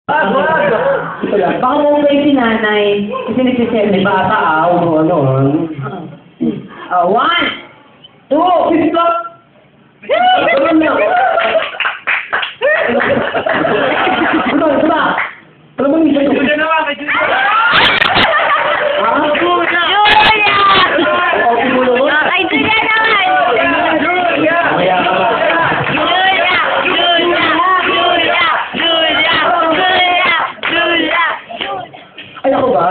Baka mo ba yung sinanay? Kasi nagsisend. May bata ano. One, two, fifth block. Diba? Ano ba yung Julia naman, may Julia. Ay, Julia naman! Julia! Julia! Ay, ako ba?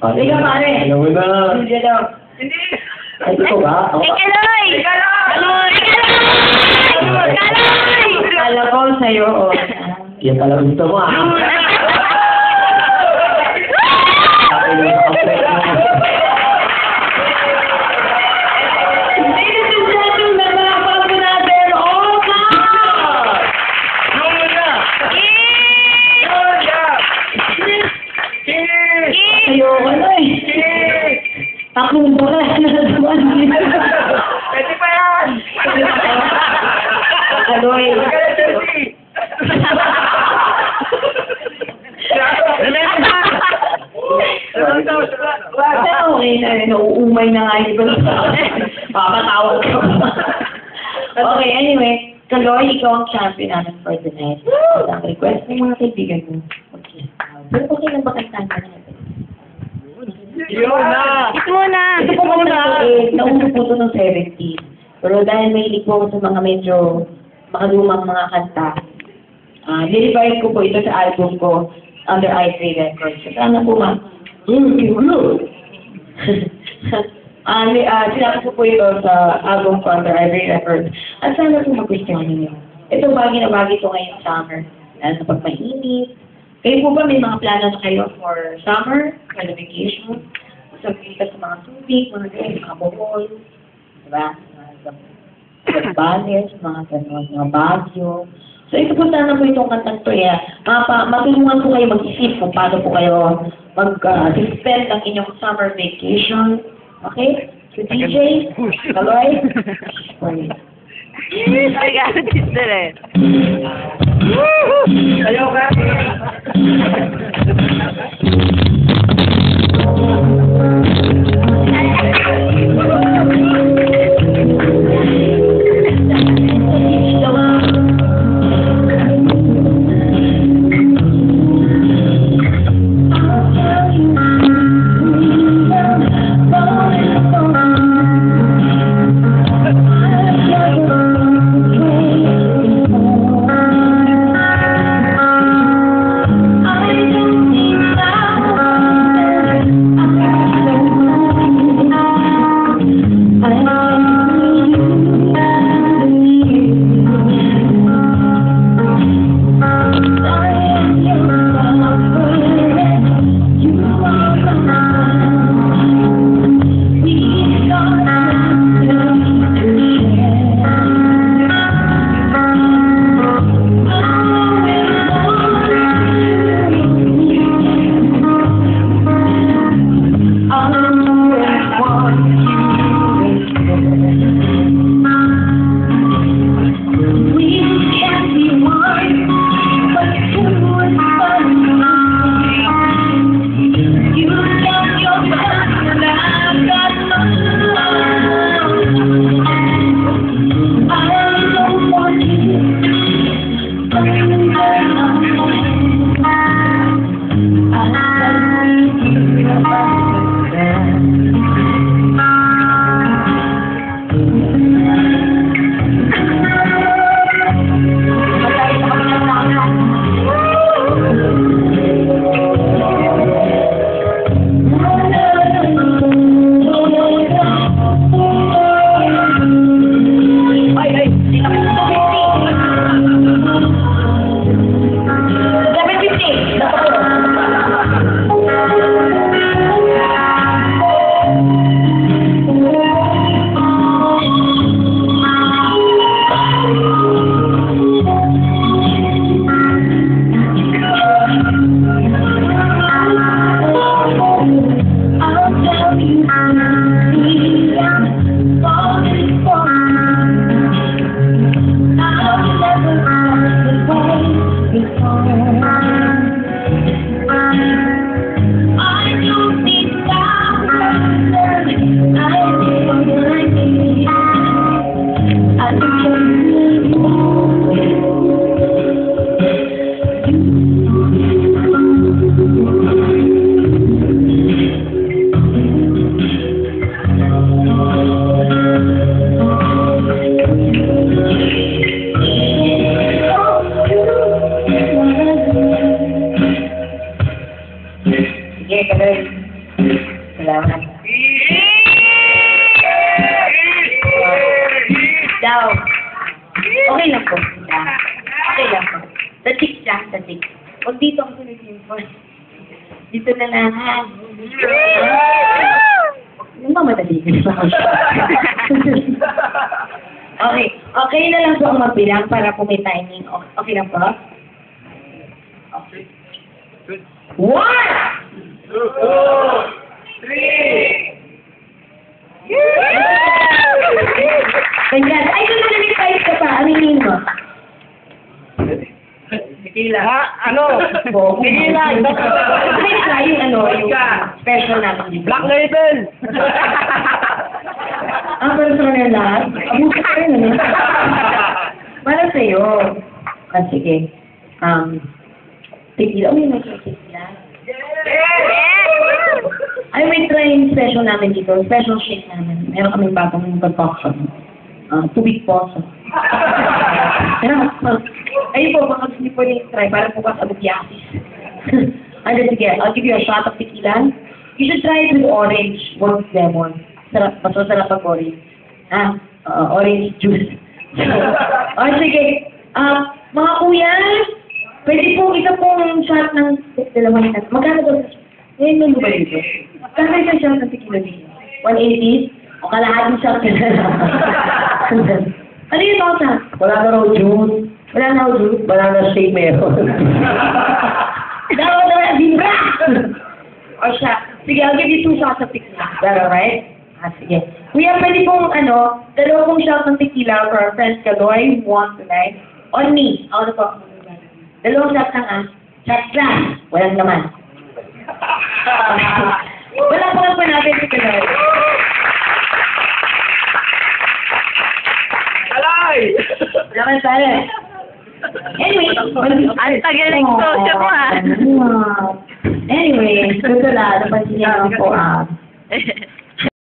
Hindi ka pare. Alam mo na. Julia daw. Hindi. Ay, ikaw ba? Ako ba? Kaloy! Alam ko sa'yo. Yan pala gusto mo Ayoko na eh. Tatlong bola na naman. Pwede pa yan! Aloy. Okay na rin. Nauumay na nga yun. Papatawag ko. Okay, anyway. Kaloy, ikaw ang champion namin for tonight. Ang request ng mga kaibigan mo. Okay. Pero okay lang ba kantahan ka natin? Yun na! Ito muna! Ito po muna. Nauna po ito ng 70. Pero dahil mahilig po ako sa mga medyo makalumang mga kanta, nilivide ko po ito sa album ko under i3 Records. Sana po sinabi ko po ito sa album ko under i3 Records. At sana po mag-gustuhan ninyo. Ito bagay na bagay ito ngayong summer. Dahil sa pagmainit. Kayo po ba may mga plano na kayo for summer, for the vacation? Sabihin ka sa mga tubig, mga ganyan, mga bohol, diba? Mga bales, mga ganon, mga bagyo. So ito po sana po itong kantang to matulungan po kayo mag-isip kung paano po kayo mag-spend ang inyong summer vacation. Okay? So DJ, Kaloy, sorry. Nagagalit dito rin. Ayaw ka! I don't I don't need thousands. I need what I need. I think sige, kagay. Salamat. Daw. Okay lang po. Okay lang po. Sa chicks lang, sa chicks. Huwag dito ako sa nag-inform. Dito na lang, ha? Namamadali ka na ako siya. Okay. Okay na lang po ang magbilang para po may timing. Okay lang po? Okay. 1! 2, 3. Ganyan. Ay, doon na nag-type ka pa. Aminin mo. Tequila. Ha? Ano? Tequila. Ay, try yung ano, yung special natin. Black Label. Ang personal lahat. Abuso ka rin, ano? Para sa'yo. Ah, sige. Tequila. Uy, may tequila. Ay, may try yung special namin dito. Special shake namin. Meron kaming bagong concoction. Tubig poso. Ayun po, baka gusto niyo po yung try para po ka sa bukiasis. And then, sige, I'll give you a shot of tequila. You should try it with orange, or with lemon. Sarap, mas masarap pag orange. Orange juice. Sige. Mga kuya, pwede po isa pong shot ng dalawang shot. Magkano ba? Ngayon may ba dito? Magkano isang shot ng tequila dito? 180? O kalahating shot ka na lang. Ano yung tosa? Wala na raw juice. Wala na ako juice. Wala na shake meron. Dapat na vibra! O siya. Sige, I'll give you 2 shots of tequila. Is that alright? Sige. Kuya, pwede pong dalawa pong shots ng tequila for our friends Kaloy who want tonight. On me. Ako na po. Dalawang shots lang Shot glass. Walang naman. Wala pa lang po natin si Kaloy. Alay! Naman tayo. Anyway, Ang tagal ng sosyo mo, ha? Anyway, gusto lang, napansin niya lang po,